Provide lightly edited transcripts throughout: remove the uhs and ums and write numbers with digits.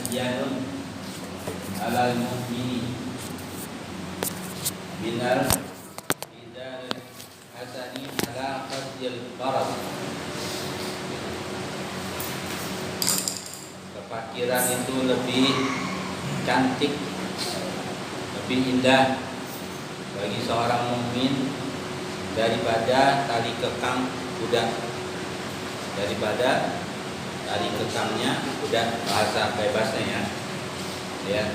azyanun alal mu'mini binal idal hasani ala qadil qarad. Kefakiran itu lebih cantik, lebih indah bagi seorang mukmin daripada tali kekang kuda, daripada tali kekangnya kuda, bahasa bebasnya ya,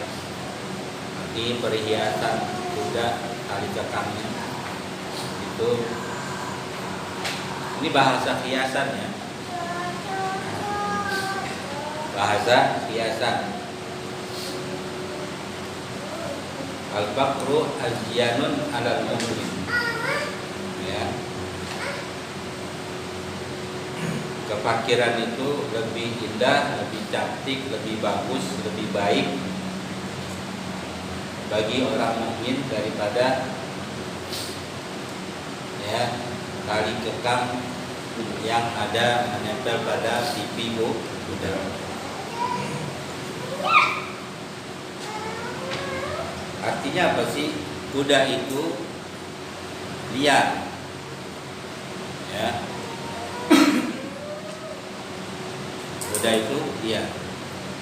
arti perhiasan kuda tali kekangnya itu, ini bahasa hiasannya, bahasa hiasan. Al-Baqru azyanun alal mu'min ya. Kefakiran itu lebih indah, lebih cantik, lebih bagus, lebih baik bagi orang mukmin daripada ya tali kekang yang ada menempel pada pipi kuda. Artinya apa sih? Kuda itu liar ya. Kuda itu liar.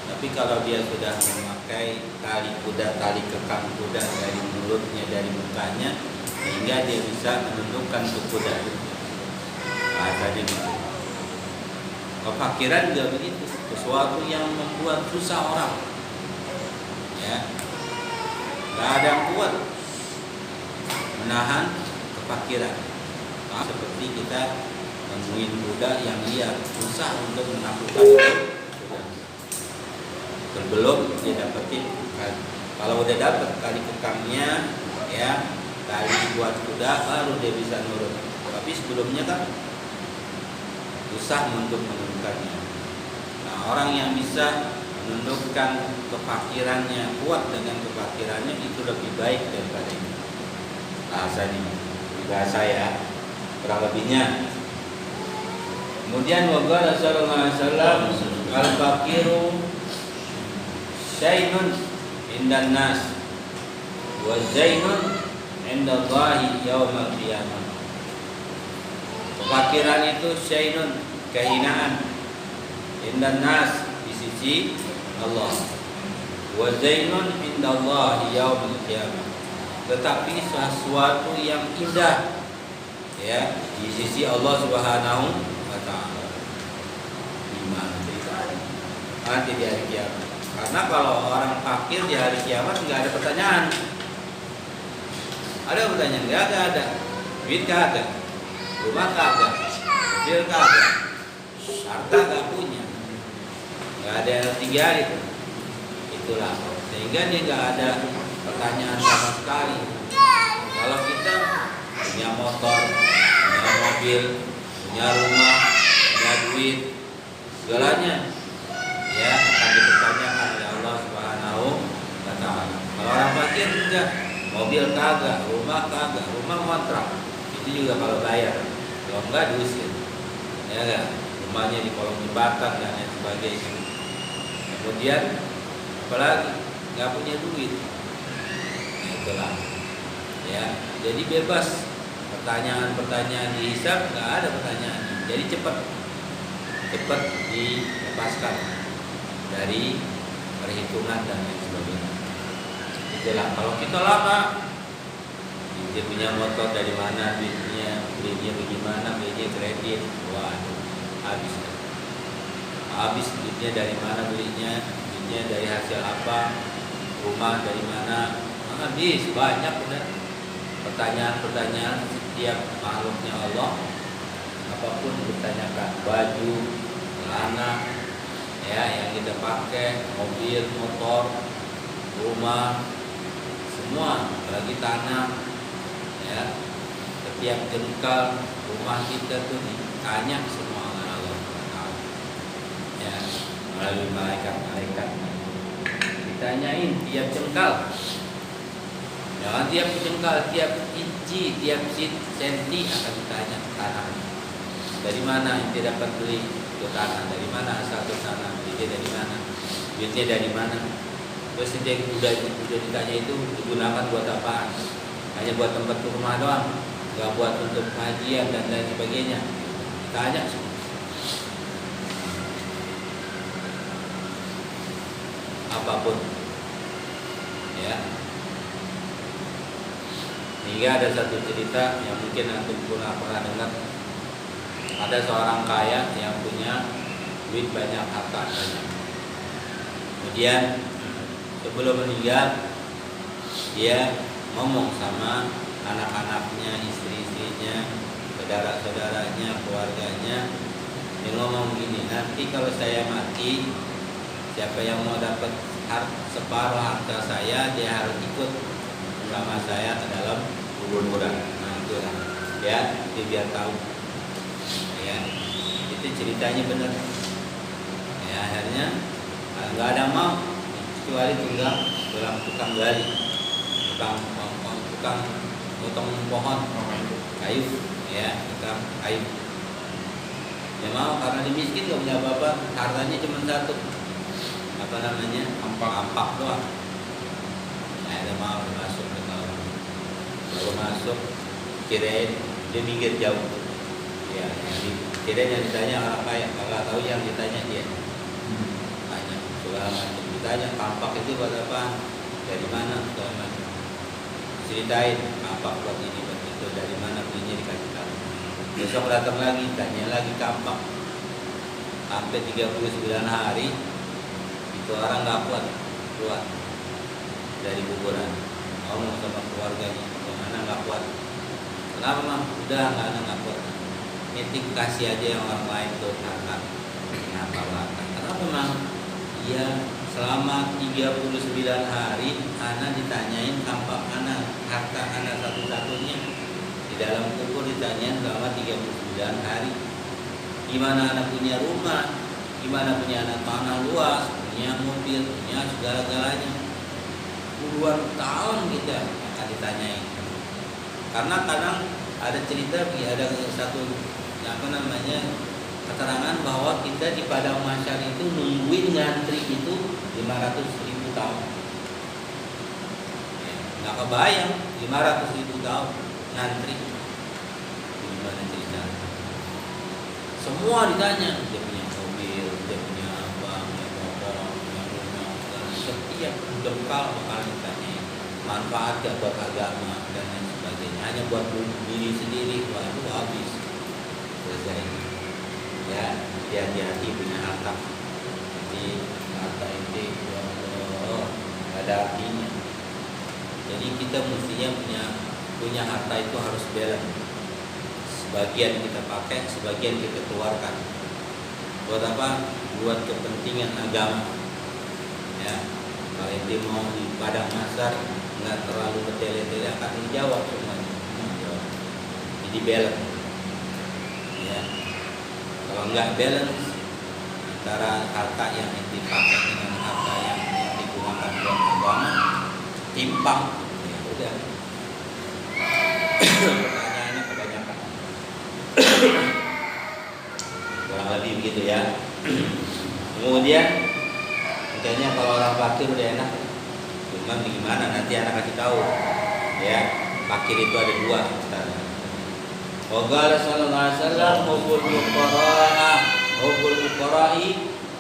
Tapi kalau dia sudah memakai tali kuda, tali kekang kuda dari mulutnya, dari mukanya, sehingga dia bisa menundukkan tubuh kuda itu. Bahasa gitu. Kefakiran juga begitu, sesuatu yang membuat susah orang ya. Gak ada yang kuat menahan kefakiran. Seperti kita nemuin kuda yang liar, susah untuk menaklukkan itu kuda. Sebelum dia dapetin, kalau udah dapet tali kekangnya ya, tali buat kuda, baru dia bisa nurut. Tapi sebelumnya kan susah untuk menundukkannya. Nah, orang yang bisa menundukkan kefakirannya, kuat dengan kefakirannya, itu lebih baik daripada ini. Bahasanya, bahasa ya, kurang lebihnya. Kemudian waqala sallallahu alaihi wasallam, al-faqiru syainun indan nas wa zainun indallahi yaumal qiyamah. Kefakiran itu syainun, kehinaan, indan nas, di sisi Allah, wa zainun indallahi yaumil qiyamah, tetapi sesuatu yang indah ya di sisi Allah Subhanahu wa taala. Gimana ceritanya? Nanti di hari kiamat. Karena kalau orang fakir di hari kiamat enggak ada pertanyaan. Ada pertanyaan? Enggak ada. Duit kagak, rumah kagak, mobil kagak, harta enggak punya. Gak ada yang tiga itu, itulah sehingga dia gak ada pertanyaan sama sekali. Kalau kita punya motor, punya mobil, punya rumah, punya duit, segalanya ya akan dipertanyakan oleh Allah Subhanahu wa taala. Kalau orang fakir enggak, mobil kagak, rumah kagak, rumah kontrak, itu juga kalau bayar, kalau enggak diusir ya kan, rumahnya di kolong jembatan dan lain sebagainya. Kemudian apalagi nggak punya duit, nah, itulah ya. Jadi bebas, pertanyaan-pertanyaan dihisab nggak ada pertanyaan. Jadi cepat dilepaskan dari perhitungan dan lain sebagainya. Itulah kalau kita lama, dia punya motor dari mana, duitnya, belinya bagaimana, belinya kredit, waduh habis duitnya dari mana, belinya dari hasil apa, rumah dari mana, habis banyak udah pertanyaan setiap makhluknya Allah, apapun ditanyakan, baju, celana ya yang kita pakai, mobil, motor, rumah, semua, apalagi tanah ya, setiap jengkal rumah kita tuh ditanya semua oleh Allah ya, melalui malaikat ditanyain tiap jengkal, jangan tiap jengkal, tiap inci, tiap senti akan ditanya tanah. Dari mana ente dapat beli itu tanah? Dari mana asal itu tanah? Beli dari mana? duitnya dari mana? Terus dia udah ditanya itu digunakan buat apaan? Hanya buat tempat rumah doang, nggak buat untuk pengajian dan lain sebagainya. Tanya semua. Apapun, ya. Hingga ada satu cerita yang mungkin antum pernah dengar. Ada seorang kaya yang punya duit banyak, harta banyak. Kemudian sebelum meninggal, dia ngomong sama anak-anaknya, istri-istrinya, saudara-saudaranya, keluarganya. Dia ngomong gini, nanti kalau saya mati, siapa yang mau dapat separuh harta saya, dia harus ikut sama saya ke dalam kuburan. Nah itulah, ya, dia biar tahu. Ya, itu ceritanya benar. Ya, akhirnya nggak ada mau kecuali tulang tukang gali, tukang potong pohon, kayu, ya, tukang kayu. Dia mau karena dia miskin, nggak punya apa-apa, hartanya cuma satu, apa namanya, ampak doang. Nah, dia mau masuk ke dalam, baru masuk, kirain dia mikir jauh. Ya, kirain yang ditanya orang kaya, kalau tahu yang ditanya dia. Tanya segala macam, ditanya kampak itu buat apa, dari mana, segala macam. Ceritain kampak buat ini, buat itu, dari mana belinya, dikasih tahu. Besok datang lagi, tanya lagi kampak. Sampai 39 hari itu orang nggak kuat keluar dari kuburan. Ngomong sama keluarganya, gimana nggak kuat? Kenapa mah? Udah nggak kuat. Nitik kasih aja yang orang lain tuh kakak. Kenapa lakak? Kenapa mah? Iya, selama 39 hari anak ditanyain kampak anak, harta anak satu-satunya. Di dalam kubur ditanyain selama 39 hari. Gimana anak punya rumah, gimana punya anak tanah luas, punya mobil, punya segala-galanya. Puluhan tahun kita akan ditanyain. Karena kadang ada cerita, ada satu keterangan bahwa kita di padang mahsyar itu nungguin ngantri itu 500.000 tahun. Nggak kebayang 500.000 tahun ngantri. Gimana cerita? Semua ditanya, dia punya mobil, dia punya apa, punya motor, punya rumah, setiap dengkal bakal ditanyain. Manfaat gak buat agama dan lain sebagainya. Hanya buat diri sendiri, waduh habis. Selesai. Ya, hati-hati punya harta. Jadi harta itu ada artinya. Jadi kita mestinya punya harta itu harus balance. Sebagian kita pakai, sebagian kita keluarkan. Buat apa? Buat kepentingan agama. Ya, kalau dia mau di padang mahsyar nggak terlalu bertele-tele akan dijawab semuanya. Jadi balance. Ya, kalau nggak balance antara harta yang dipakai dengan harta yang digunakan buat agama, timpang. Ya udah. Pertanyaannya kebanyakan. Kurang lebih begitu ya. Kemudian makanya kalau orang fakir udah enak, cuman gimana nanti anak kasih tahu ya, fakir itu ada dua. Waqala sallallahu alaihi wasallam hubbul fuqara'i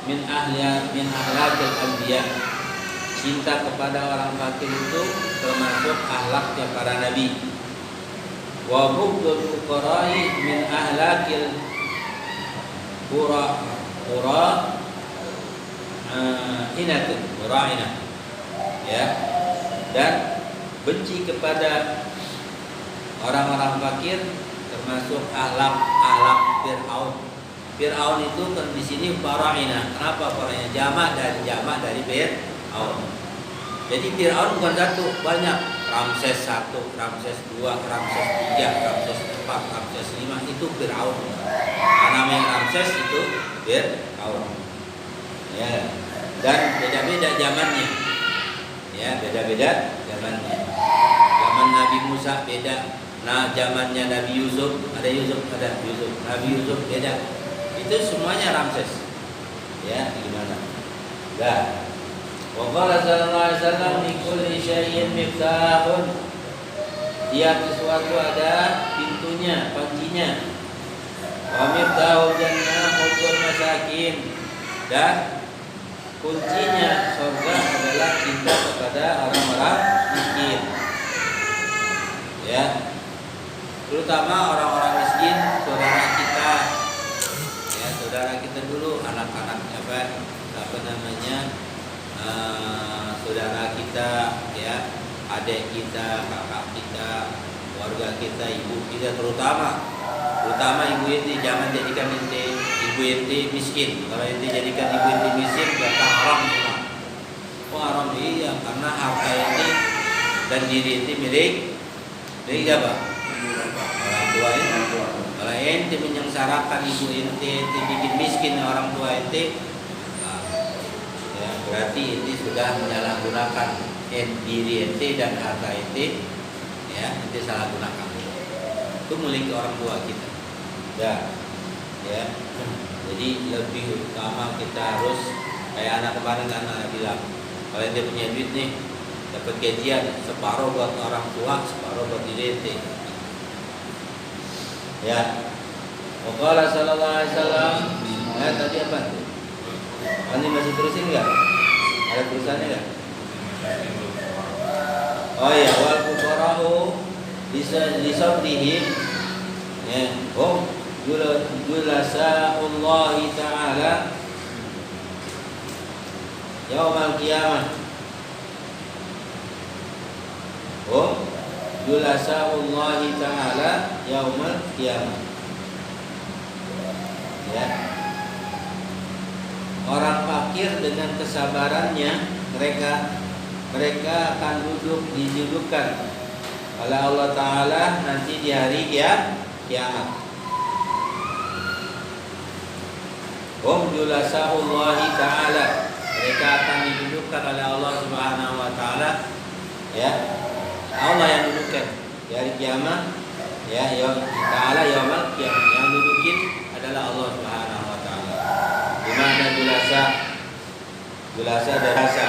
min ahlakil anbiya. Cinta kepada orang fakir itu termasuk akhlaknya para nabi. Wa bughdul fuqara'i min ahlakil qura inatun mura'inah. Ya. Dan benci kepada orang-orang fakir termasuk akhlak Fir'aun. Fir'aun itu kan di sini fara'ina. Kenapa fara'ina? Jamak dari Fir'aun. Jadi Fir'aun bukan satu, banyak. Ramses 1, Ramses 2, Ramses 3, Ramses 4, Ramses 5 itu Fir'aun. Namanya Ramses itu Fir'aun. Ya. Dan beda-beda zamannya. Ya, beda-beda zamannya. Zaman Nabi Musa beda. Nah, zamannya Nabi Yusuf, ada Yusuf. Nabi Yusuf beda. Itu semuanya Ramses. Ya, gimana? Dah. Wa qala sallallahu alaihi wasallam li kulli syai'in miftahun. Tiap sesuatu ada pintunya, pancinya. Wa miftahul jannah hubbul masakin. Dan kuncinya surga adalah cinta kepada orang-orang miskin. Ya. Terutama orang-orang miskin, saudara kita. Ya, saudara kita dulu, anak-anak apa namanya? Saudara kita, ya, adik kita, kakak kita, keluarga kita, ibu kita terutama ibu ente, jangan jadikan ente ibu ente miskin. Kalau ente jadikan ibu ente miskin, berarti haram semua. Oh haram, iya, karena harta ente dan diri ente milik siapa? Orang tua ente. Kalau ente menyengsarakan ibu ente bikin miskin orang tua ente, ya, berarti ente sudah menyalahgunakan diri ente dan harta ente, ya, ente salah gunakan. Itu milik orang tua kita. Ya. Jadi lebih utama kita harus kayak anak kemarin anak bilang, kalau ente punya duit nih, dapat gajian, separuh buat orang tua, separuh buat diri ente. Ya. Waqala sallallahu alaihi wasallam, tadi apa? Ini masih terusin enggak? Ada terusannya enggak? Oh ya, wal fuqara'u lisabrihim, ya, julasa'ullahi ta'ala yaumal qiyamah. Julasa'ullahi ta'ala yaumal qiyamah. Ya. Orang fakir dengan kesabarannya mereka akan dijulukan oleh Allah Ta'ala nanti di hari kiamat. Julasa'ullahi ta'ala, mereka akan didudukkan oleh Allah Subhanahu wa Ta'ala, ya. Allah yang dudukkan di hari kiamat, ya, Ta'ala yaumul qiyamah. Yang dudukin adalah Allah Subhanahu wa Ta'ala. Di mana julasa dan rasa.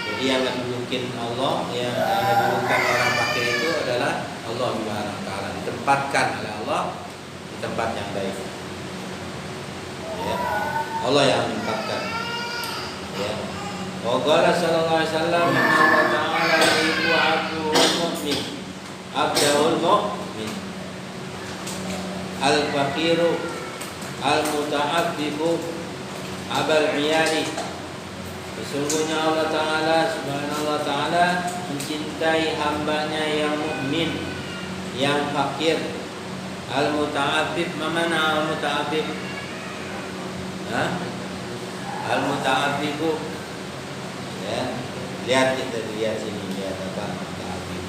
Jadi yang dudukin Allah, yang dudukkan orang fakir itu adalah Allah Subhanahu wa Ta'ala, ditempatkan oleh Allah di tempat yang baik. Ya. Allah yang menempatkan. Ya. Wa qala sallallahu alaihi wasallam, Allah Ta'ala ibu abdul mu'min, abdul mu'min, al-faqiru al-muta'abbibu abal iyali. Sesungguhnya Allah Ta'ala Subhanallah Ta'ala mencintai hambanya yang mukmin, yang fakir. Al-muta'abbib, mana al-muta'abbib? Al-muta'abbibu, ya, lihat sini, lihat apa muta'abbib.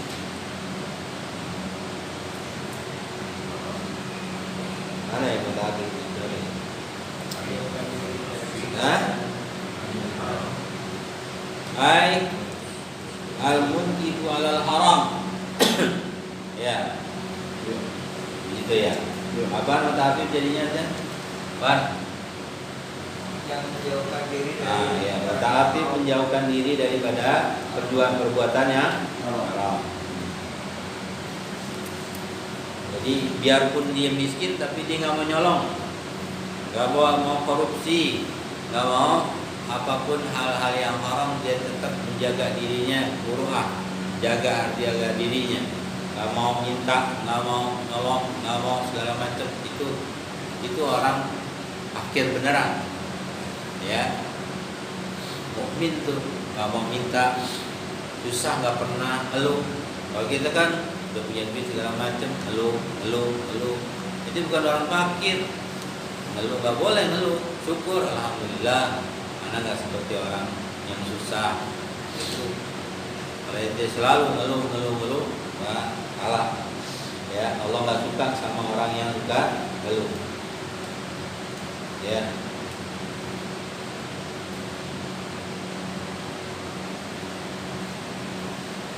Mana yang muta'abbib itu? Ai al-muntiqu 'alal haram. Ya. Gitu ya. Apa muta'abbib jadinya kan? Apa? Yang menjauhkan diri dari muta'abbib menjauhkan diri daripada perbuatan yang haram. Jadi biarpun dia miskin tapi dia nggak mau nyolong, nggak mau korupsi, nggak mau apapun hal-hal yang haram, dia tetap menjaga dirinya, jaga dirinya, nggak mau minta, nggak mau nolong, nggak mau segala macam. Itu orang fakir beneran, ya. Mukmin tuh nggak mau minta, susah, nggak pernah ngeluh. Kalau kita kan udah punya duit segala macam, ngeluh. Itu bukan orang fakir. Ngeluh nggak boleh, ngeluh. Syukur, alhamdulillah. Karena nggak seperti orang yang susah. Itu kalau dia selalu ngeluh, nggak kalah. Ya, Allah nggak suka sama orang yang suka ngeluh. Ya.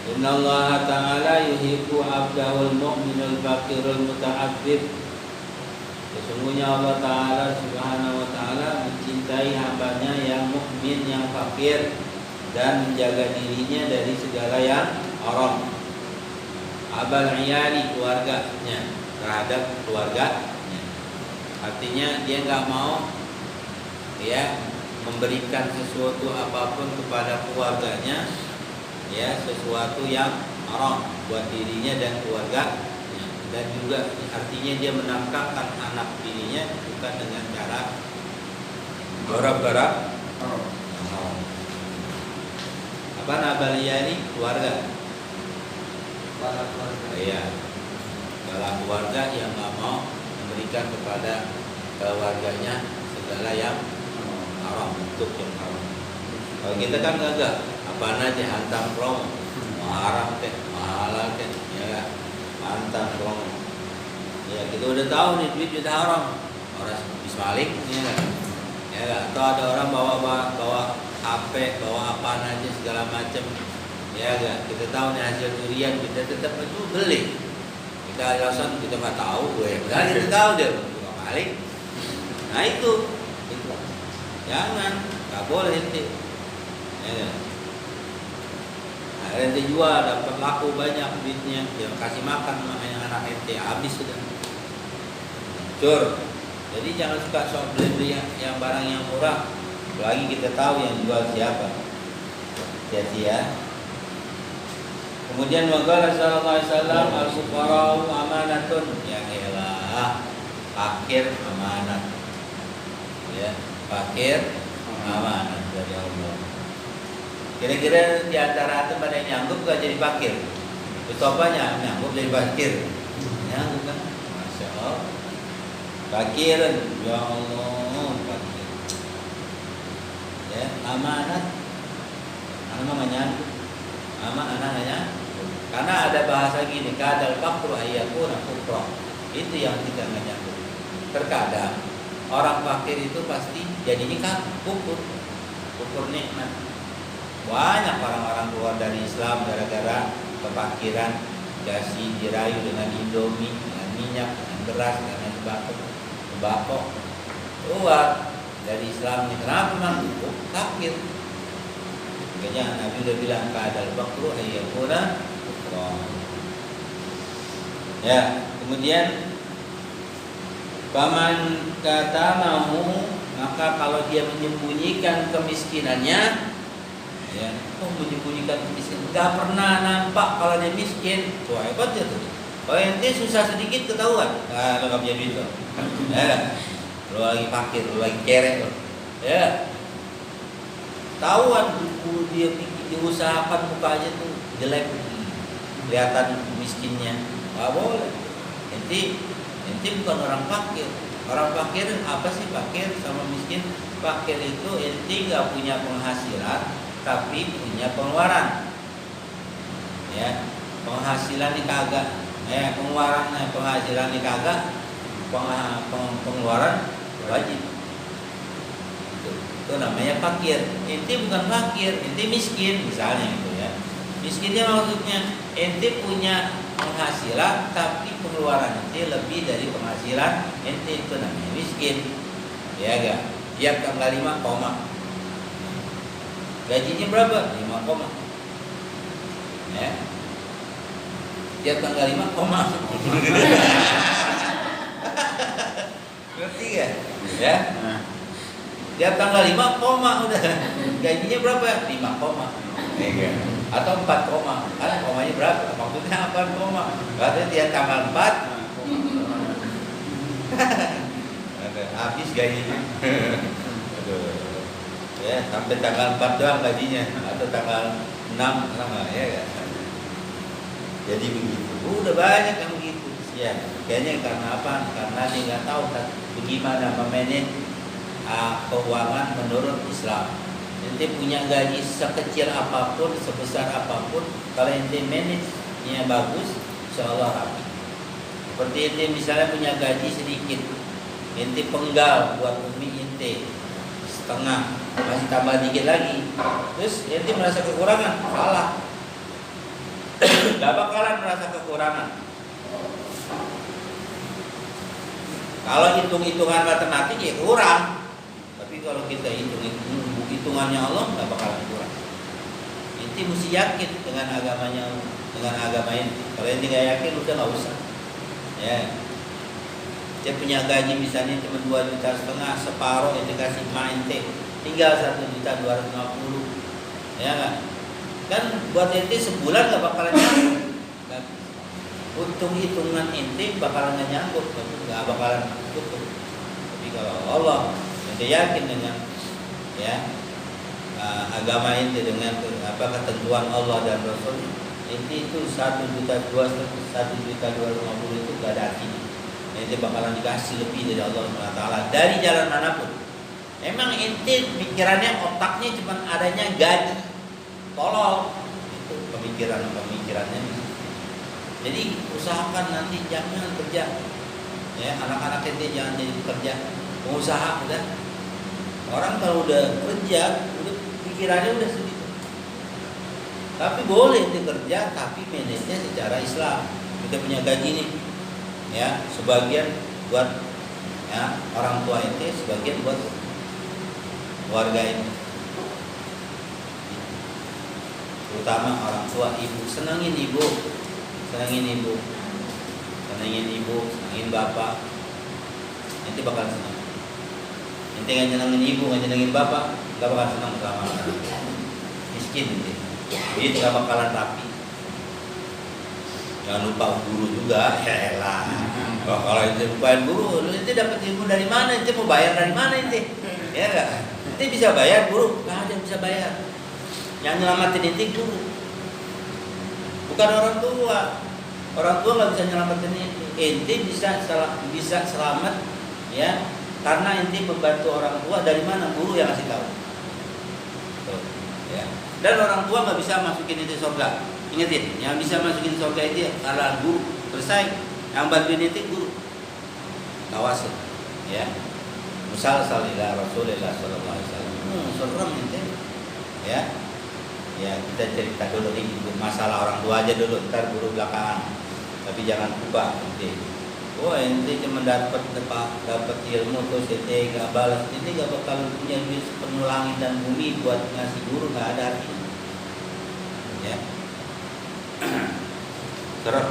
Inna Allah Ta'ala yuhibbu abdahul mu'minul faqirul muta'abbib. Sesungguhnya Allah Ta'ala Subhanahu wa Ta'ala mencintai mencintai hambanya yang mukmin yang fakir dan menjaga dirinya dari segala yang haram. Abal iyali, keluarganya, terhadap keluarganya. Artinya dia nggak mau ya memberikan sesuatu apapun kepada keluarganya, ya sesuatu yang haram buat dirinya dan keluarga, dan juga artinya dia menafkahkan anak dirinya bukan dengan cara garap-garap haram. Apa nabalia ini? Keluarga. Iya, kalau keluarga yang nggak mau memberikan kepada keluarganya segala yang haram, untuk yang haram. Kalau kita kan enggak, apaan aja hantam promo, haram teh, halal teh, ya kan? Hantam promo. Ya kita udah tahu nih duit udah haram, orang bismalik, ya kan? Ya kan? Atau ada orang bawa HP, bawa apaan aja segala macam, ya kan? Kita tahu nih hasil curian, kita tetap itu beli. Kita alasan kita nggak tahu, padahal kita tahu dia balik. Nah itu. Jangan, nggak boleh ente. Ya. Nah, ente jual dapat laku banyak duitnya, dia kasih makan sama yang anak ente habis sudah. Cur. Jadi jangan suka sok beli yang barang yang murah. Apalagi kita tahu yang jual siapa. Jadi ya. Kemudian waqala sallallahu alaihi wasallam al-fuqara'u amanatun, ya elah, fakir amanat. Ya. Fakir amanat dari Allah. Kira-kira di antara itu pada yang nyanggup gak jadi fakir? Betopanya nyanggup jadi fakir. Nyanggup kan? Masya Allah. Fakir, ya Allah, fakir. Ya, amanat. Anak mah nyanggup. Anak-anaknya. Karena ada bahasa gini, kadal fakru ayyakuna kufra. Itu yang kita nggak nyanggup. Terkadang orang fakir itu pasti jadinya kufur nikmat. Banyak orang-orang keluar dari Islam gara-gara kefakiran, dikasih dirayu dengan Indomie, dengan minyak, dengan beras, dengan tembakau, keluar dari Islam. Kenapa memang fakir? Makanya Nabi udah bilang kadal fakru ayyakuna kufra. Ya, kemudian paman kata mau, maka kalau dia menyembunyikan kemiskinannya, ya, menyembunyikan kemiskinan, nggak pernah nampak kalau dia miskin, wah hebat dia tuh. Kalau ente susah sedikit ketahuan, lo nggak punya duit lo, ya, lo lagi fakir, lo lagi kerek lo, ya, tahuan dia diusahakan mukanya tuh jelek, kelihatan miskinnya, nggak boleh. Ente bukan orang fakir. Orang fakir apa sih fakir sama miskin? Fakir itu ente nggak punya penghasilan, tapi punya pengeluaran. Ya, penghasilan ini kagak. Penghasilan ini kagak. Pengeluaran wajib. Itu namanya fakir. Ente bukan fakir, ente miskin misalnya gitu ya. Miskinnya maksudnya ente punya penghasilan tapi pengeluaran ente lebih dari penghasilan ente, itu namanya miskin. Ya enggak? Tiap tanggal 5 koma. Gajinya berapa? 5 koma. Ya. Tiap tanggal 5 koma. Ngerti ya? Ya. Tiap tanggal 5 koma udah. Gajinya berapa? 5 koma. Ya. Atau 4 koma. Karena komanya berapa? Maksudnya 8 koma. Berarti tiap tanggal 4 habis gajinya. Ya, sampai tanggal 4 doang gajinya atau tanggal 6 sama ya kan. Jadi begitu. Udah banyak yang begitu. Ya, kayaknya karena apa? Karena dia nggak tahu kan bagaimana memanage keuangan menurut Islam. Ente punya gaji sekecil apapun, sebesar apapun, kalau ente manage-nya bagus, insyaallah rapi. Seperti ente misalnya punya gaji sedikit, ente penggal buat umi ente setengah, masih tambah dikit lagi, terus ente merasa kekurangan, salah. Gak bakalan merasa kekurangan. Kalau hitung-hitungan matematik ya kurang. Tapi kalau kalau kita hitungannya Allah nggak bakalan kurang. Inti mesti yakin dengan agamanya, dengan agama ini. Kalau inti nggak yakin udah nggak usah. Ya, dia punya gaji misalnya cuma 2,5 juta, separuh yang dikasih main teh, tinggal 1,250 juta, ya kan buat ente sebulan nggak bakalan nyangkut. Untung hitungan ente bakalan nyangkut, nggak bakalan tutup. Tapi kalau Allah ente yakin dengan agama ente, dengan ketentuan Allah dan Rasul, ente itu 1,250 juta itu gak ada artinya. Ente bakalan dikasih lebih dari Allah SWT dari jalan manapun. Emang ente pikirannya, otaknya cuma adanya gaji, tolol. Itu pemikirannya. Jadi usahakan nanti jangan kerja. Ya, anak-anak ente jangan jadi pekerja, pengusaha udah. Orang kalau udah kerja, udah pikirannya udah segitu. Tapi boleh ente kerja, tapi manajernya secara Islam. Kita punya gaji nih, ya sebagian buat orang tua ente, sebagian buat keluarga ini, terutama orang tua, ibu. Senangin ibu, senangin bapak, nanti bakal senang. Nanti nggak senangin ibu, nggak senangin bapak, nggak bakal senang sama miskin nanti. Jadi nggak bakalan rapi. Jangan lupa guru juga, ya elah. Kalau itu lupain guru, itu dapat ilmu dari mana? Itu mau bayar dari mana itu? Ya nggak? Itu bisa bayar guru? Nggak ada yang bisa bayar. Yang nyelamatin itu guru, bukan orang tua. Orang tua nggak bisa nyelamatin itu. Ente bisa selamat, ya, karena ente membantu orang tua. Dari mana? Guru yang ngasih tahu. Tuh, ya. Dan orang tua nggak bisa masukin ente surga. Ingetin, yang bisa masukin surga itu adalah guru. Selesai. Yang bantuin itu guru. Tawasul, ya. Musal salila Rasulullah sallallahu alaihi wasallam. Serem ente. Ya. Ya, kita cerita dulu ini masalah orang tua aja dulu, ntar guru belakangan. Tapi jangan lupa ente. Oh, ente cuma dapat ilmu terus ente gak balas. Ente gak bakal punya duit sepenuh langit dan bumi buat ngasih guru, gak ada artinya. Ya. Terus,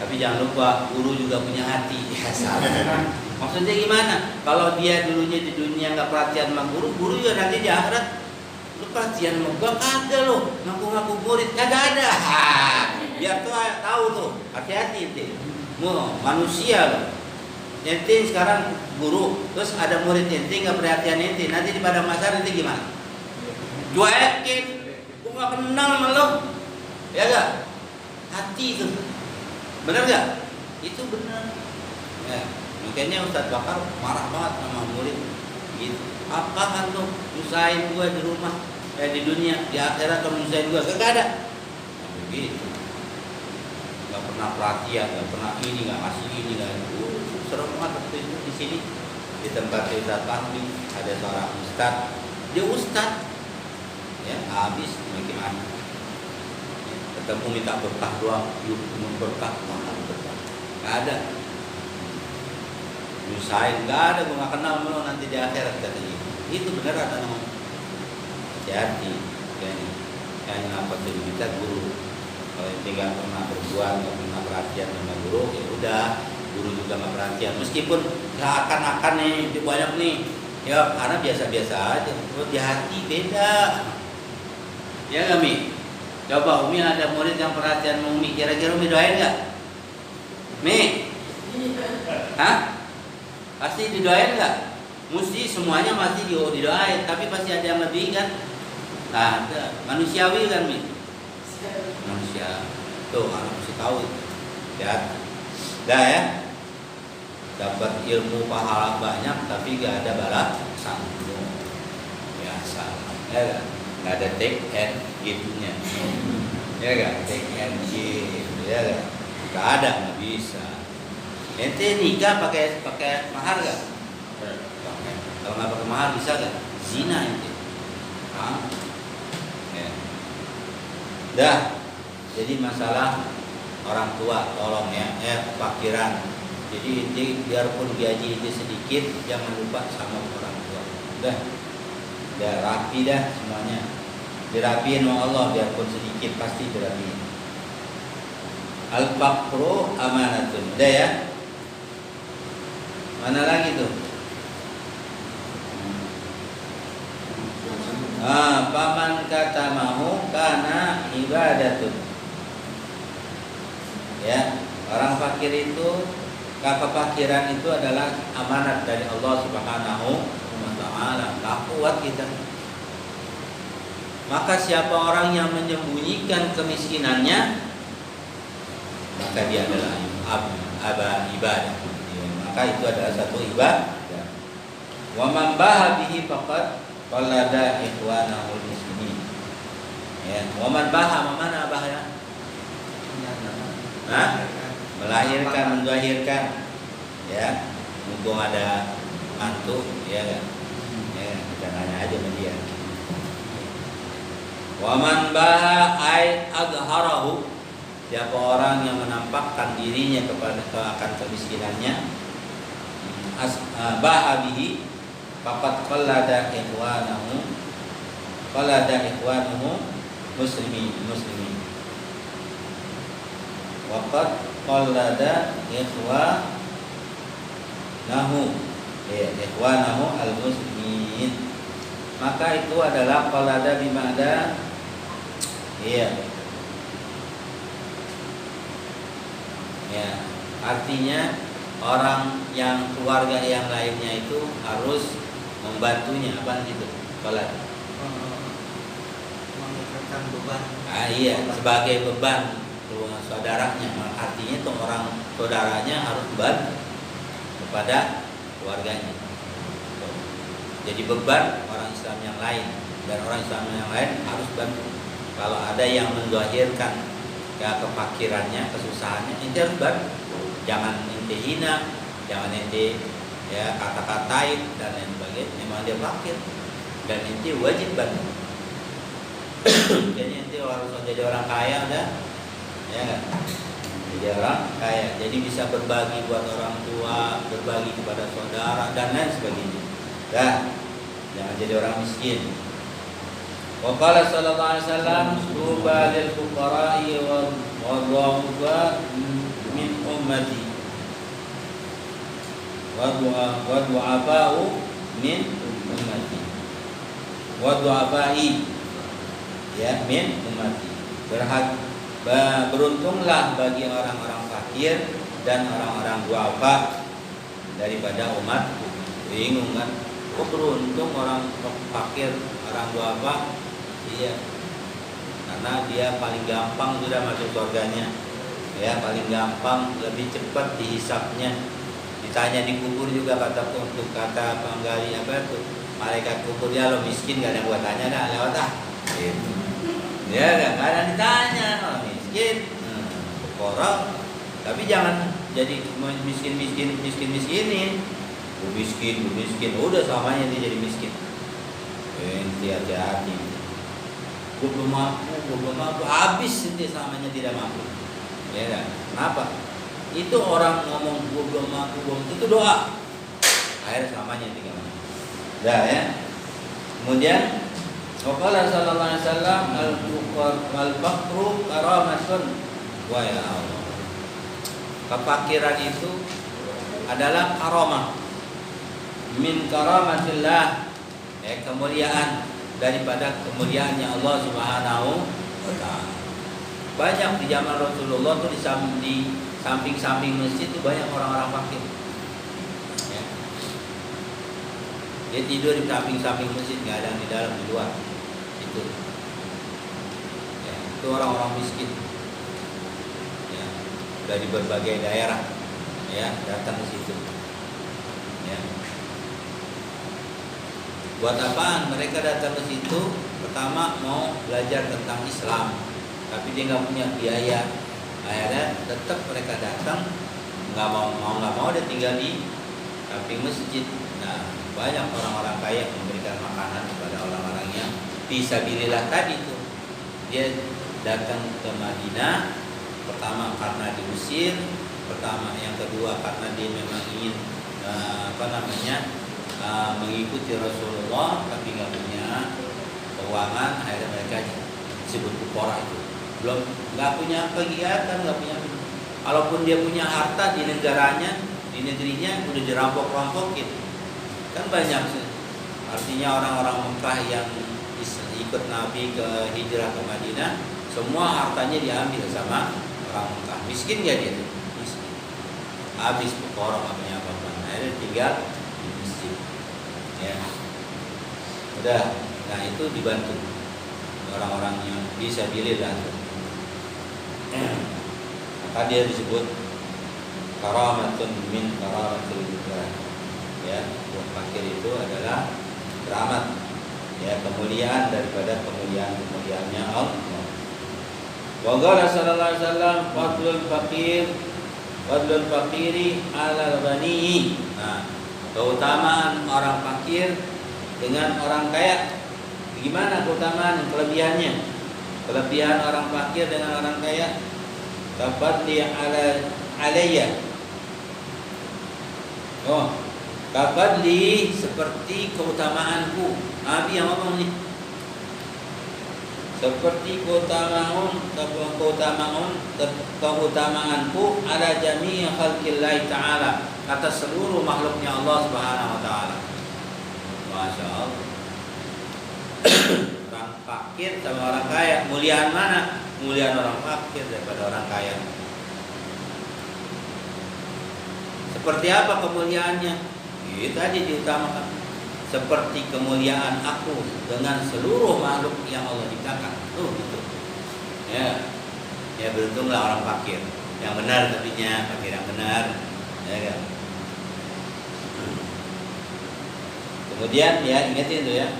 tapi jangan lupa guru juga punya hati. Ya, salah. Maksudnya gimana? Kalau dia dulunya di dunia nggak perhatian sama guru, guru juga nanti di akhirat lu perhatian sama gua kagak lo, ngaku-ngaku murid kagak ada. Biar tuh tahu tuh, hati-hati itu. Manusia lo. Ente sekarang guru, terus ada murid ente nggak perhatian ente, nanti di padang mahsyar ente gimana? Cuekin, gua nggak kenal sama lo. Ya gak? Hati itu, bener gak? Itu bener. Ya, makanya Ustadz Bakar marah banget sama murid. Gitu. Apaan tuh nyusahin gue di rumah, di dunia, di akhirat kamu nyusahin gue? Gak ada. Nah, begitu. Gak pernah perhatian, gak pernah ini, gak kasih ini, gak. Serem banget waktu itu di sini di tempat Ustadz Fahmi ada seorang Ustadz. Dia Ustadz, ya habis gimana? Ketemu minta berkah doang, yuk berkah, makan berkah. Gak ada. Nyusahin, gak ada, gue gak kenal lo nanti di akhirat katanya. Itu bener ada namanya. Hati-hati, yang ngapa jadi kita guru. Kalau yang tinggal pernah berbuat, gak pernah perhatian sama guru, ya udah, guru juga gak perhatian. Meskipun gak akan-akan nih, banyak nih, ya karena biasa-biasa aja. Kalau di hati beda. Ya gak Mi? Coba Umi ada murid yang perhatian sama Umi, kira-kira Umi doain gak? Mi? Hah? Pasti didoain gak? Mesti semuanya pasti didoain, tapi pasti ada yang lebih kan? Nah, ada. Manusiawi kan Mi? Manusia. Tuh, anak mesti tahu. Ya. Dah ya. Dapat ilmu pahala banyak, tapi gak ada balasan. Biasa. Ya gak? Gak ada take and give-nya. Ya gak? Take and give. Ya gak? Gak ada, gak bisa. Ente nikah pakai mahar gak? Pakai. Kalau nggak pakai mahar bisa gak? Zina ente. Ya. Dah. Jadi masalah orang tua tolong ya, fakiran. Jadi ente biarpun gaji itu sedikit, jangan lupa sama orang tua. udah rapi dah semuanya, dirapiin sama Allah, biarpun sedikit pasti dirapiin. Al-faqru amanatun, udah ya. Mana lagi tuh? Paman kata mau karena ibadatun. Ya, orang fakir itu, kefakiran itu adalah amanat dari Allah Subhanahu wa taala. Tak kuat kita. Maka siapa orang yang menyembunyikan kemiskinannya, maka dia adalah ibadah. Maka itu adalah satu ibadah. Wa man baha bihi faqad qalada ikhwanahul muslimin. Ya, wa man baha, mana bahaya? Melahirkan, menzahirkan. Ya, mumpung ada mantu, ya kan? Ya, kita nanya aja sama dia. Wa man baha ay adharahu, siapa orang yang menampakkan dirinya kepada akan kemiskinannya, baha bihi faqad qallada ikhwanahu muslimin. Waqad qallada ikhwanahu al-muslimin. Maka itu adalah qallada bima'na artinya orang yang keluarga yang lainnya itu harus membantunya, apa gitu? Qallada mengikat beban. Sebagai beban saudaranya. Artinya itu orang saudaranya harus bantu kepada keluarganya. Jadi beban orang Islam yang lain, dan orang Islam yang lain harus bantu. Kalau ada yang menzahirkan kefakirannya, kesusahannya, ente harus bantu. Jangan ente hina, jangan ente kata-katain dan lain sebagainya. Memang dia fakir dan ente wajib bantu. Jadi ente harus jadi orang kaya udah. Ya kan? Jadi orang kaya, jadi bisa berbagi buat orang tua, berbagi kepada saudara dan lain sebagainya. Jangan jadi orang miskin. Wa qala sallallahu alaihi wasallam, tuba lil fuqara'i wa min ummati wa du'afa'u min ummati wa du'afa'i min ummati. Beruntunglah bagi orang-orang fakir dan orang-orang duafa daripada umatku. Bingung kan? Beruntung orang fakir, orang duafa. Iya, karena dia paling gampang sudah masuk surganya. Ya, paling gampang, lebih cepat dihisapnya. Ditanya di kubur juga kata penggali apa itu? Malaikat kubur, ya lo miskin gak ada yang buat tanya, dah lewat dah. Gitu. Ya, gak ada yang ditanya. Orang, tapi jangan jadi miskinin. Gue miskin, udah samanya dia jadi miskin. Hati-hati. Gue belum mampu, habis dia samanya tidak mampu. Ya kan? Kenapa? Itu orang ngomong gue belum mampu, itu doa. Akhirnya samanya tidak mampu. Dah ya. Kemudian Qala sallallahu alaihi wasallam al-faqru karamatun. Wa ya Allah. Kefakiran itu adalah karamah. Min karamatillah, kemuliaan daripada kemuliaannya Allah Subhanahu wa taala. Banyak di zaman Rasulullah tuh di samping-samping masjid itu banyak orang-orang fakir. Ya. Dia tidur di samping-samping masjid, nggak ada yang di dalam, di luar. Itu orang-orang miskin. Ya, dari berbagai daerah, ya, datang ke situ. Ya. Buat apaan mereka datang ke situ? Pertama mau belajar tentang Islam, tapi dia nggak punya biaya. Akhirnya tetap mereka datang, nggak mau dia tinggal di samping masjid. Nah, banyak orang-orang kaya memberikan makanan kepada orang-orang yang fisabilillah tadi tuh. Dia datang ke Madinah pertama karena diusir, yang kedua karena dia memang ingin mengikuti Rasulullah tapi nggak punya keuangan, akhirnya mereka disebut fuqara itu. Belum nggak punya kegiatan, nggak punya. Kalaupun dia punya harta di negaranya, di negerinya udah dirampok-rampokin. Kan banyak sih. Artinya orang-orang Mekah yang ikut Nabi ke hijrah ke Madinah, semua hartanya diambil sama orang Mekah. Miskin gak dia? Miskin. Habis fuqara nggak punya apa-apa. Akhirnya tinggal di masjid. Ya. Udah, nah itu dibantu orang-orang yang bisa bilillah. Maka dia disebut karamatun min karamatil ibadah. Ya, buat fakir itu adalah keramat, ya, kemuliaan daripada kemuliaannya Allah. Wa qala sallallahu alaihi wasallam fadlul faqiri 'alal ghani. Nah, keutamaan orang fakir dengan orang kaya. Gimana keutamaan, kelebihannya? Kelebihan orang fakir dengan orang kaya. Tafadli alayya. Oh, tafadli seperti keutamaanku. Nabi yang ngomong nih. Seperti keutamaanku ala jami' khalqillah ta'ala, atas seluruh makhluknya Allah Subhanahu wa taala. Masya Allah. Orang fakir sama orang kaya, muliaan mana? Muliaan orang fakir daripada orang kaya. Seperti apa kemuliaannya? Itu aja diutamakan. Seperti kemuliaan aku dengan seluruh makhluk yang Allah ciptakan. Gitu. Ya. Ya, beruntunglah orang fakir. Yang benar tapinya, fakir yang benar. Ya kan? Kemudian ya ingetin tuh ya.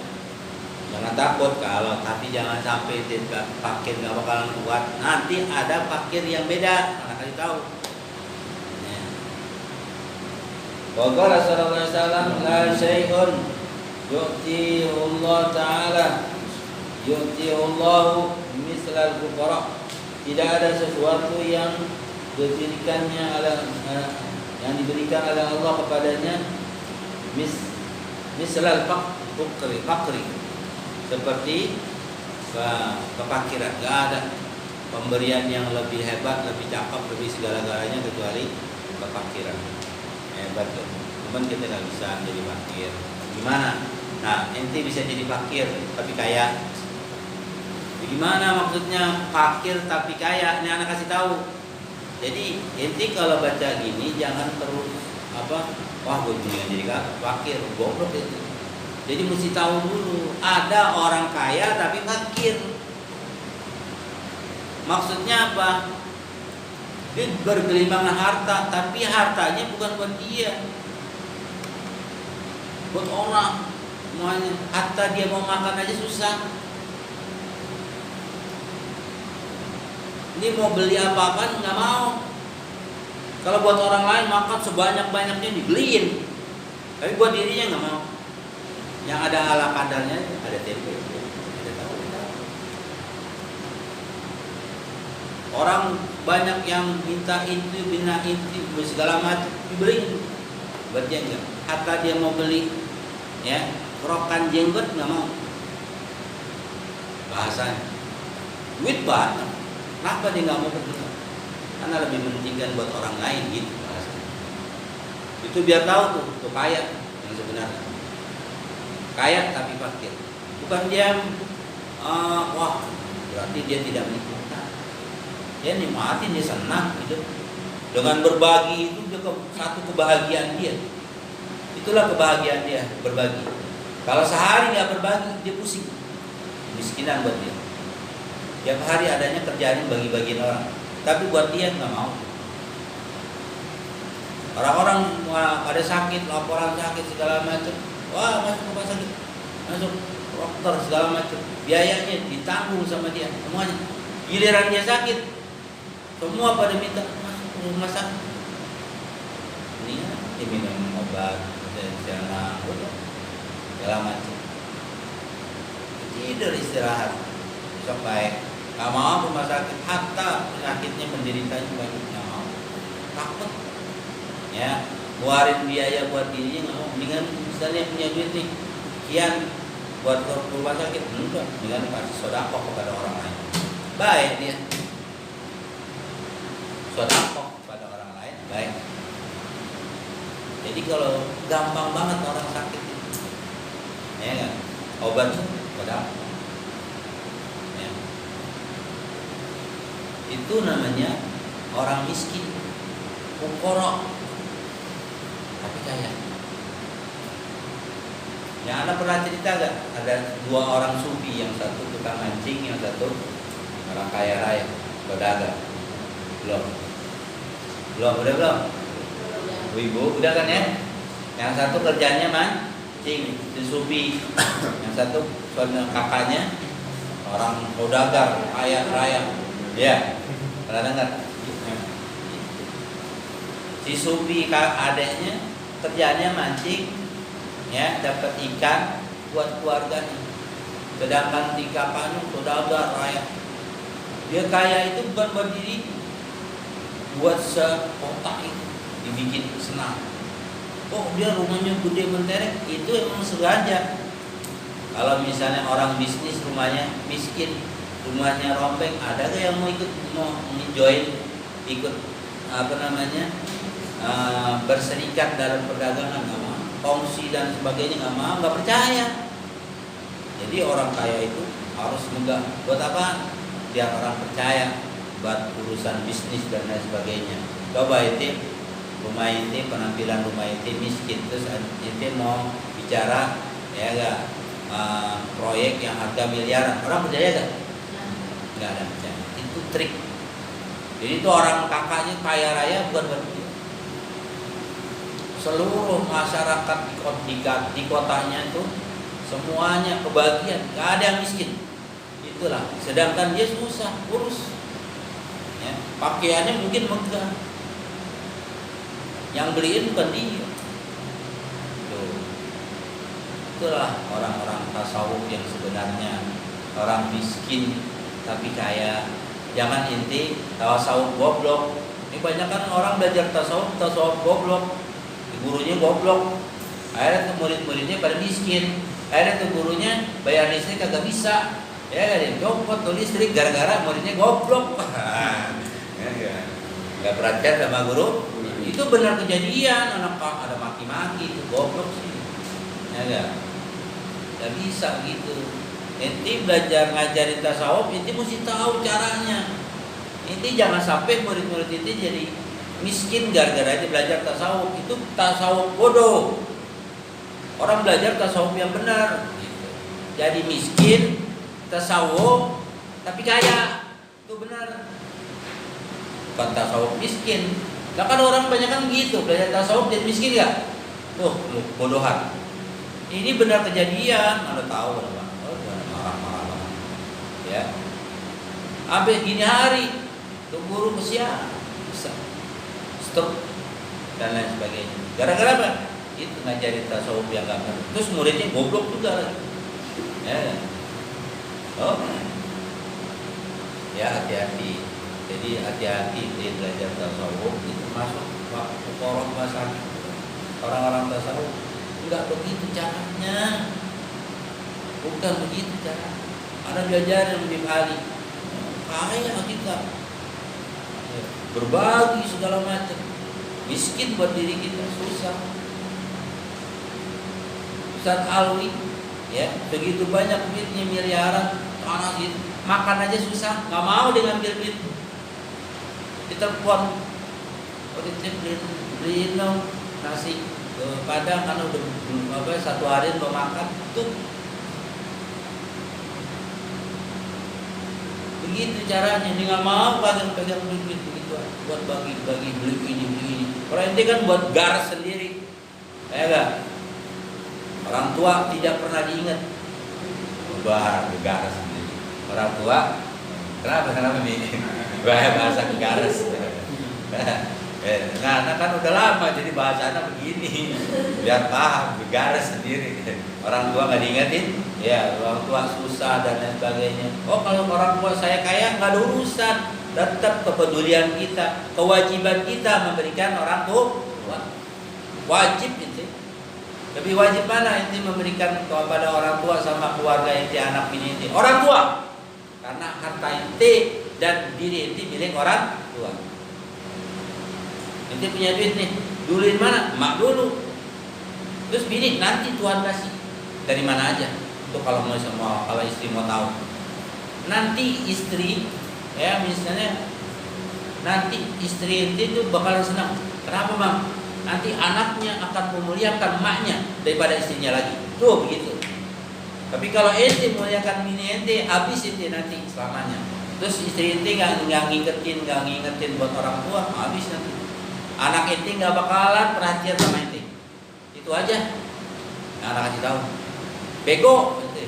Jangan takut kalau, tapi jangan sampai fakir nggak bakalan kuat. Nanti ada fakir yang beda, anak kasih tahu. Wa qala sallallahu alaihi wasallam la syai'un yu'tihi Allah ta'ala yu'tihi Allah mislal fuqara. Tidak ada sesuatu yang diberikan oleh Allah kepadanya mislal fakri. Seperti kefakiran. Gak ada pemberian yang lebih hebat, lebih cakep, lebih segala-galanya kecuali kefakiran. Hebat tuh. Cuman kita nggak bisa jadi fakir. Gimana? Nah, ente bisa jadi fakir tapi kaya. Gimana maksudnya fakir tapi kaya? Ini anak kasih tahu. Jadi ente kalau baca gini jangan terus wah gue jadi fakir, goblok itu. Jadi mesti tahu dulu, ada orang kaya tapi fakir. Maksudnya apa? Dia bergelimangan harta, tapi hartanya bukan buat dia, buat orang. Semuanya, hatta dia mau makan aja susah. Ini mau beli apa-apa nggak mau. Kalau buat orang lain makan sebanyak-banyaknya dibeliin, tapi buat dirinya nggak mau. Yang ada ala kadarnya, ada tempe, ada tahu. Orang banyak yang minta itu, segala macam dibeliin, buat dia enggak. Hatta dia mau beli, ya, kerokan jenggot nggak mau. Bahasanya, duit banyak, kenapa dia nggak mau beli? Karena lebih mementingkan buat orang lain gitu bahasanya. Itu biar tahu tuh kaya yang sebenarnya. Kaya tapi fakir. Bukan dia wah berarti dia tidak menikmati. Dia nikmatin, dia senang gitu. Dengan berbagi itu dia satu kebahagiaan dia. Itulah kebahagiaan dia, berbagi. Kalau sehari nggak berbagi dia pusing. Miskinan buat dia. Tiap hari adanya kerjaan bagi-bagiin orang. Tapi buat dia nggak mau. Orang-orang pada sakit, laporan sakit segala macam. Wah, masuk rumah sakit, masuk dokter segala macam, biayanya ditanggung sama dia semuanya. Giliran dia sakit, semua pada minta masuk rumah sakit. Ini ya, diminum obat, segala macam. Tidur istirahat, besok baik. Gak mau rumah sakit, hatta penyakitnya penderitanya banyak yang mau. Takut, ya, keluarin biaya buat dirinya nggak mau, mendingan misalnya punya duit nih kian buat ke rumah sakit, enggak, dengan kasih sedekah kepada orang lain. Baik dia. Sedekah kepada orang lain, baik. Jadi kalau gampang banget orang sakit itu, ya kan? Obat sedekah. Ya. Itu namanya orang miskin, fuqara, tapi kaya. Yang Anda pernah cerita gak? Ada dua orang sufi, yang satu tukang mancing, yang satu orang kaya raya, pedagang. Belum? Belum? Ibu, udah kan ya? Yang satu kerjanya mancing, si sufi. Yang satu kakaknya orang pedagang, kaya raya. Ya, pernah dengar? Si sufi adeknya kerjanya mancing, ya, dapat ikan buat keluarganya. Sedangkan di kakaknya pedagang raya. Dia kaya itu bukan buat diri, buat sekotak itu dibikin senang. Oh, dia rumahnya gede mentereng, itu emang sengaja. Kalau misalnya orang bisnis rumahnya miskin, rumahnya rompeng, ada gak yang mau join, ikut berserikat dalam perdagangan? Nggak mau. Kongsi dan sebagainya nggak mau, nggak percaya. Jadi orang kaya itu harus megah. Buat apa? Biar orang percaya buat urusan bisnis dan lain sebagainya. Coba itu rumah ini, penampilan rumah itu miskin, terus itu mau bicara ya gak, proyek yang harga miliaran, orang percaya gak? Nggak ada percaya. Itu trik. Jadi itu orang kakaknya kaya raya bukan buat dia. Seluruh masyarakat di kotanya itu semuanya kebahagiaan, nggak ada yang miskin. Itulah. Sedangkan dia susah urus. Ya, pakaiannya mungkin megah. Yang beliin bukan dia. Itulah orang-orang tasawuf yang sebenarnya orang miskin tapi kaya. Jangan inti tasawuf goblok. Ini banyak kan orang belajar tasawuf goblok. Gurunya goblok, akhirnya tuh murid-muridnya pada miskin, akhirnya tuh gurunya bayar listrik kagak bisa, ya kan? Copot tuh listrik gara-gara muridnya goblok. Nggak perhatian sama guru, itu benar kejadian. Anak ada maki-maki itu goblok sih, ya kan? Nggak bisa gitu. Inti belajar ngajarin tasawuf, inti mesti tahu caranya. Inti jangan sampai murid-murid itu jadi miskin gara-gara aja belajar tasawuf. Itu tasawuf bodoh. Orang belajar tasawuf yang benar gitu. Jadi miskin tasawuf tapi kaya, itu benar. Bukan tasawuf miskin. Nah kan orang banyak kan gitu, belajar tasawuf jadi miskin ya. Tuh, bodohan. Ini benar kejadian, Anda tahu berapa? Oh, marah-marah. Ya. Sampai gini hari tuh guru kesian. Dan lain sebagainya. Gara-gara apa? Itu ngajarin tasawuf yang gak benar. Terus muridnya goblok juga lagi. Ya. Oh. Ya hati-hati. Jadi hati-hati di belajar tasawuf. Itu masuk waktu koron bahasa orang-orang tasawuf. Enggak begitu caranya. Bukan begitu cara. Ada belajar yang lebih kali. Kaya kita. Berbagi segala macam. Miskin buat diri kita, susah. Ustaz Alwi, ya, begitu banyak duitnya miliaran, tanah gitu, makan aja susah, nggak mau dengan duit. Ditelepon, beliin dong nasi padang, kan udah satu hari belum makan, tuh. Begitu caranya, ini nggak mau pegang duit begitu, buat bagi beli ini. Kalau ente kan buat garas sendiri, ya enggak? Orang tua tidak pernah diingat, buat garas sendiri. Orang tua, kenapa nih? Bahasa garas. Nah, anak kan udah lama jadi bahasanya begini, biar paham, garas sendiri. Orang tua nggak diingetin, ya orang tua susah dan lain sebagainya. Oh kalau orang tua saya kaya nggak ada urusan. Tetap kepedulian kita, kewajiban kita memberikan orang tua wajib itu. Lebih wajib mana ente memberikan kepada orang tua sama keluarga ente, anak bini ente? Orang tua. Karena harta ente dan diri ente milik orang tua. Ente punya duit nih, duluin mana? Mak dulu. Terus bini nanti Tuhan kasih. Dari mana aja? Itu kalau mau semua, kalau istri mau tahu. Nanti istri, ya misalnya, nanti istri ente itu bakalan senang. Kenapa bang? Nanti anaknya akan memuliakan maknya daripada istrinya lagi. Tuh begitu. Tapi kalau ente memuliakan bini ente, habis ente nanti selamanya. Terus istri ente nggak ngingetin buat orang tua, habis nanti. Anak ente nggak bakalan perhatian sama ente. Itu aja. Nah, anak kasih tahu. Bego ente.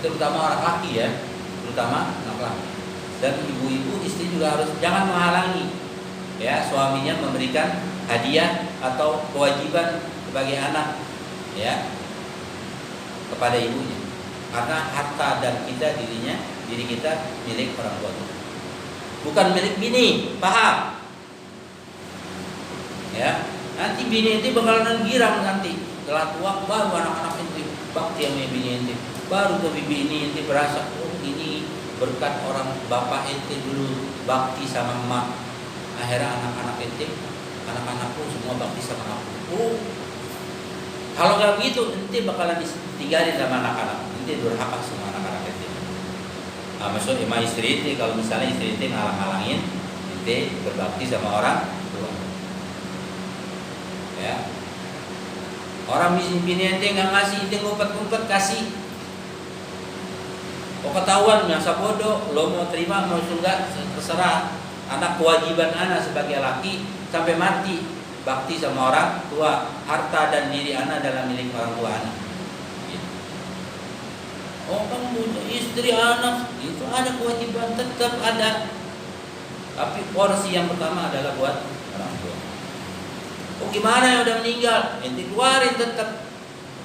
Terutama orang laki ya, terutama anak laki. Dan ibu-ibu istri juga harus jangan menghalangi ya suaminya memberikan hadiah atau kewajiban sebagai anak ya kepada ibunya, karena harta dan diri kita milik orang tua, bukan milik bini, paham ya. Nanti bini itu bakalan girang nanti setelah tua, baru anak-anak itu bakti sama bini itu, baru tuh bibi ini berasa, oh ini berkat orang bapak ente dulu bakti sama emak, akhirnya anak-anak ente, anak-anakku semua bakti sama aku. Oh, kalau nggak begitu ente bakalan ditinggalin sama anak-anak, ente durhaka sama anak-anak ente. Nah, maksud emak istri ente, kalau misalnya istri ente ngalang-ngalangin ente berbakti sama orang tua, ya. Orang bini ente nggak ngasih, ente ngumpet-ngumpet kasih. Oh ketahuan masa bodoh, lo mau terima mau enggak terserah. Anak kewajiban anak sebagai laki sampai mati bakti sama orang tua. Harta dan diri anak adalah milik orang tua anak. Oh kamu punya istri anak, itu ada kewajiban tetap ada. Tapi porsi yang pertama adalah buat orang tua. Oh gimana yang udah meninggal? Ente keluarin tetap.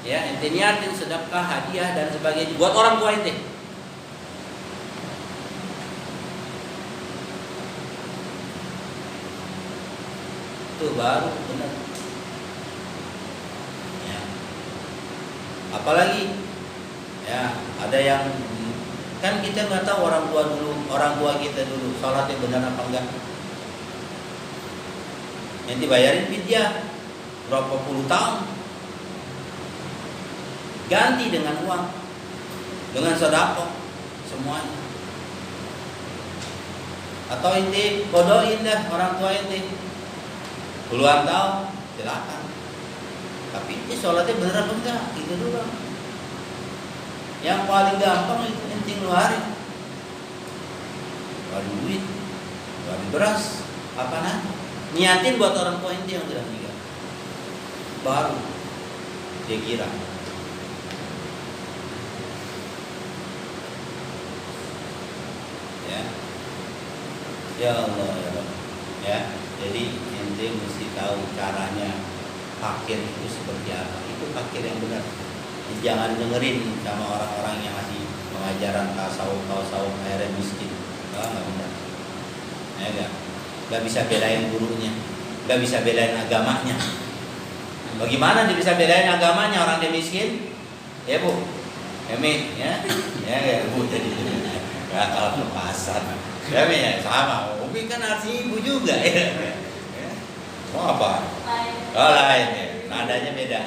Ya ente niatin sedekah, hadiah dan sebagainya buat orang tua ente. Itu baru benar ya. Apalagi ya ada yang kan kita nggak tahu orang tua kita dulu sholatnya benar apa enggak, yang dibayarin fidyah berapa puluh tahun, ganti dengan uang, dengan sedekah semuanya. Atau ente bodohin dah orang tua ente puluhan tahun, silakan. Tapi ini sholatnya bener apa enggak? Itu dulu. Yang paling gampang itu ente ngeluarin. Ngeluarin duit, ngeluarin beras, apa nanti? Niatin buat orang tua ente yang sudah meninggal. Baru dia kira. Ya. Ya Allah ya Allah. Ya. Jadi ente mesti tahu caranya fakir itu seperti apa. Itu fakir yang benar. Jangan dengerin sama orang-orang yang masih pengajaran tasawuf akhirnya miskin. Nggak benar. Ya nggak bisa belain gurunya, nggak bisa belain agamanya. Bagaimana dia bisa belain agamanya orang dia miskin? Ya bu, Emi ya bu jadi nggak kalau pasar. Ya Mi ya sama. Umi kan artinya ibu juga ya. Mau apa? Oh lain ya. Nadanya beda.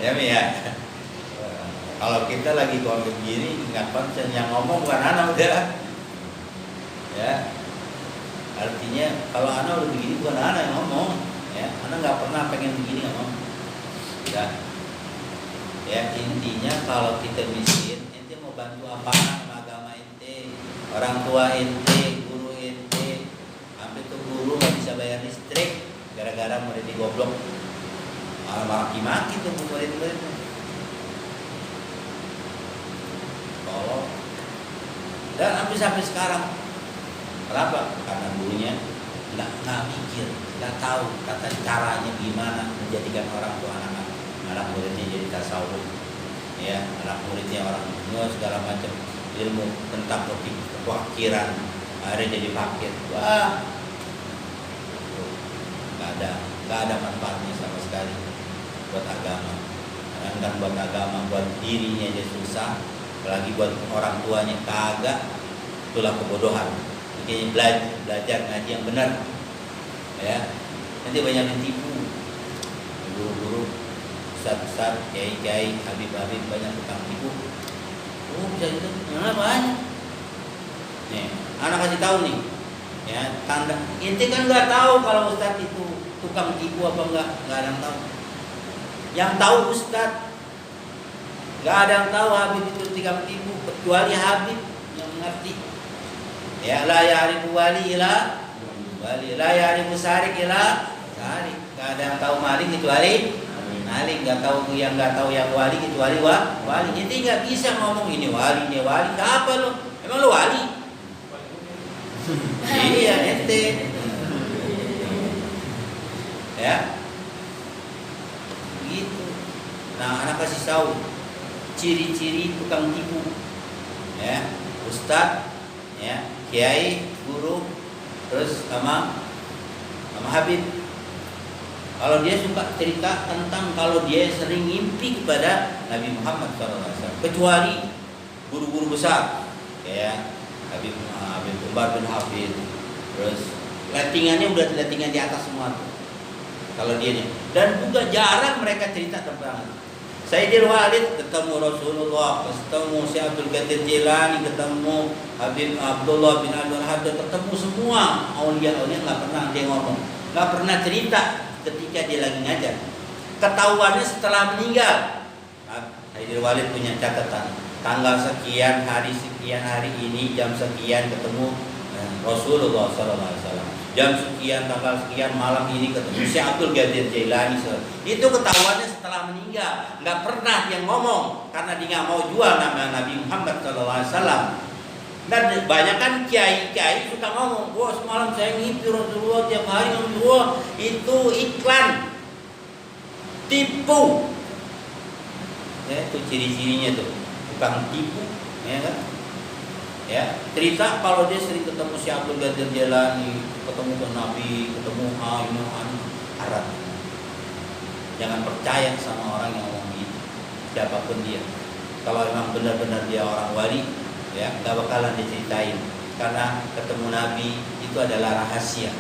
Ya Mi ya. Kalau kita lagi kalau begini nggak konsen, yang ngomong bukan anak udah. Ya. Artinya kalau anak udah begini bukan anak yang ngomong. Ya. Anak nggak pernah pengen begini ngomong. Udah. Ya intinya kalau kita miskin, ente mau bantu apa sama agama ente, orang tua ente, guru ente, sampai tuh guru nggak bisa bayar listrik gara-gara murid digoblok, malah maki-maki tuh murid-muridnya. Tolong. Dan sampai sekarang, kenapa? Karena gurunya nggak mikir, nggak tahu kata caranya gimana menjadikan orang tua anak muridnya jadi tasawuf, ya anak muridnya orang dunia segala macam ilmu tentang kefakiran, akhirnya jadi fakir. Wah, nggak nggak ada manfaatnya sama sekali buat agama. Kan buat agama, buat dirinya aja susah, apalagi buat orang tuanya kagak, itulah kebodohan. Makanya belajar ngaji yang benar, ya. Nanti banyak ditipu, guru-guru, ustaz-ustaz, kiai-kiai, habib-habib, banyak tukang tipu. Oh bisa itu, banyak. Nih, anak kasih tahu nih, ya tanda. Inti kan nggak tahu kalau ustaz itu tukang tipu apa enggak ada yang tahu. Yang tahu ustaz, nggak ada yang tahu habib itu tukang tipu kecuali habib yang mengerti. Ya la ya'rifu wali ila wali, la ya'rifu sarik ila sarik. Nggak ada yang tahu maling kecuali maling, nggak tahu yang wali kecuali wali. Inti nggak bisa ngomong ini wali. Apa lo? Emang lo wali? Iya ente. Ya. Gitu. Nah, anak kasih tahu ciri-ciri tukang tipu. Ya, ustaz, ya, kiai, guru, terus sama habib. Kalau dia suka cerita tentang kalau dia sering ngimpi kepada Nabi Muhammad SAW, kecuali guru-guru besar, kayak Habib Umar bin Hafid, terus lettingannya udah lettingan di atas semua tuh. Kalau dia nih, dan juga jarang mereka cerita tentang Sayyidil Walid ketemu Rasulullah, ketemu Syekh Abdul Qadir Jilani, ketemu Habib Abdullah bin Abdul Haddad, ketemu semua aulia-aulia, nggak pernah dia ngomong, nggak pernah cerita ketika dia lagi ngajar. Ketahuannya setelah meninggal. Sayyidil Walid punya catatan, tanggal sekian hari ini jam sekian ketemu Rasulullah SAW. Jam sekian tanggal sekian malam ini ketemu Syekh Abdul Qadir Jailani. Itu ketahuannya setelah meninggal. Nggak pernah dia ngomong karena dia nggak mau jual nama Nabi Muhammad SAW. Dan banyak kan kiai-kiai suka ngomong, wah semalam saya ngimpi Rasulullah tiap hari ngomong, wah itu iklan, tipu. Ya, itu ciri-cirinya tuh, tukang tipu, ya kan? Ya, cerita kalau dia sering ketemu Syekh Abdul Qadir Jailani, ketemu ke Nabi, ketemu Arab. Jangan percaya sama orang yang ngomong gitu, siapapun dia. Kalau memang benar-benar dia orang wali, ya nggak bakalan diceritain, karena ketemu Nabi itu adalah rahasia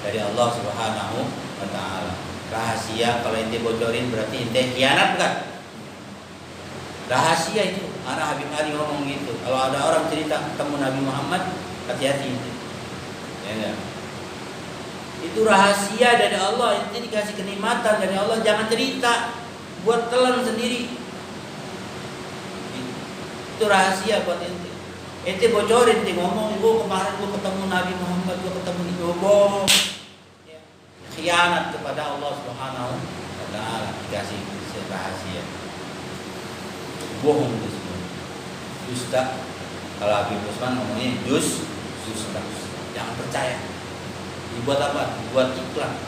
dari Allah Subhanahu wa Ta'ala. Rahasia, kalau ente bocorin berarti ente khianat, bukan? Rahasia itu. Anak Habib Ali ngomong gitu. Kalau ada orang cerita ketemu Nabi Muhammad, hati-hati itu. Ya, itu rahasia dari Allah. Itu dikasih kenikmatan dari Allah. Jangan cerita, buat telan sendiri. Itu rahasia buat ente. Ente bocorin, ente ngomong, gua kemarin gua ketemu Nabi Muhammad, gua ketemu di bohong. Ya. Khianat kepada Allah Subhanahu wa Ta'ala, dikasih rahasia. Bohong itu semua. Dusta. Kalau Habib Usman ngomongnya dusta. Jangan percaya. Dibuat apa? Dibuat iklan.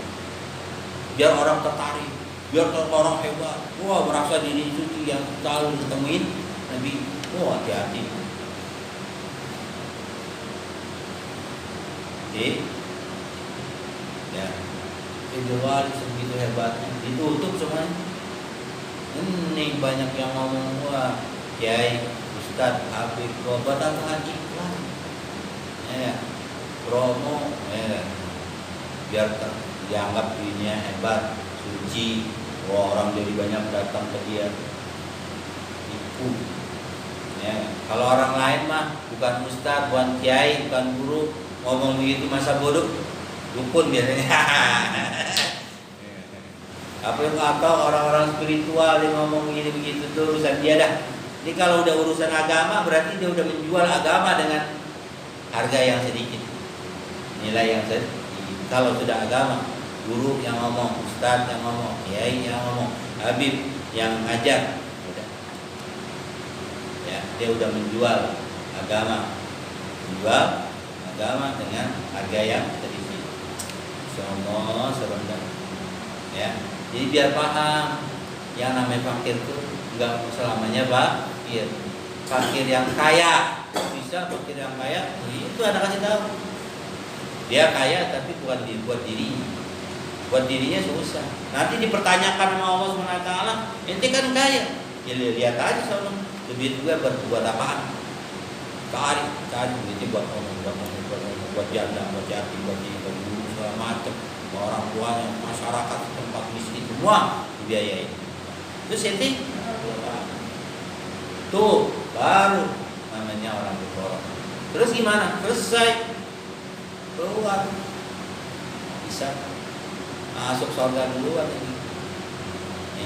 Biar orang tertarik, biar orang hebat. Wah, merasa diri suci yang selalu ditemuin Nabi. Wah, hati-hati. Ya. Kejual sebegitu hebatnya, ditutup semuanya. Ini banyak yang ngomong, wah, kiai, ustaz, habib, buat apa iklan? Ya, promo, ya, biar dianggap dirinya hebat, suci. Wah, orang jadi banyak datang ke dia. Tipu. Ya, kalau orang lain mah bukan ustaz, bukan kiai, bukan guru, ngomong begitu masa bodoh, dukun biasanya. Apa yang atau orang-orang spiritual yang ngomong begini begitu tuh urusan dia dah. Jadi kalau udah urusan agama berarti dia udah menjual agama dengan harga yang sedikit, nilai yang sedikit. Kalau sudah agama, guru yang ngomong, ustaz yang ngomong, kiai yang ngomong, habib yang ngajar, udah. Ya, dia udah menjual agama dengan harga yang sedikit. Insyaallah sebentar. Ya. Jadi biar paham, yang namanya fakir itu enggak selamanya fakir. Fakir yang kaya bisa, fakir yang kaya itu ada kasih tahu. Dia kaya tapi bukan buat dirinya. buat dirinya susah. Nanti dipertanyakan sama Allah SWT, ente kan kaya, ya lihat aja soalnya duit gue buat apaan? Cari duitnya buat buat janda, buat yatim, buat ini, buat guru, segala macam, buat orang tuanya, masyarakat tempat miskin semua dibiayai. Terus ente tuh baru namanya orang berkorban. Terus gimana? Selesai keluar bisa masuk surga duluan ini.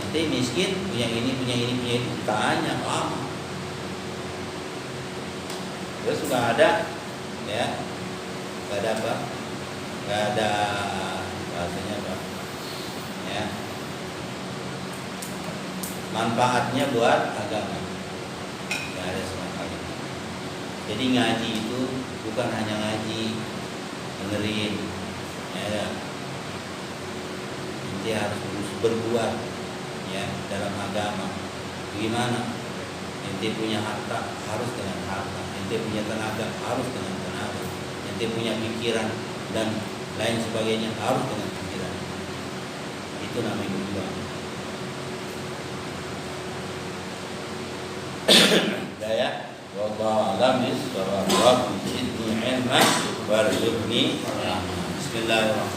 Ente miskin punya ini tanya lama. Terus nggak ada ya, nggak ada apa, nggak ada bahasanya apa ya, manfaatnya buat agama nggak ada sama sekali. Jadi ngaji itu bukan hanya ngaji dengerin ya, nanti harus berbuat ya dalam agama. Bagaimana? Ente punya harta harus dengan harta, ente punya tenaga harus dengan tenaga, ente punya pikiran dan lain sebagainya harus dengan pikiran. Itu namanya berjuang. Ya, wallahu a'lam bishawab. Rabbi zidni ilman warzuqni. Bismillahirrahmanirrahim.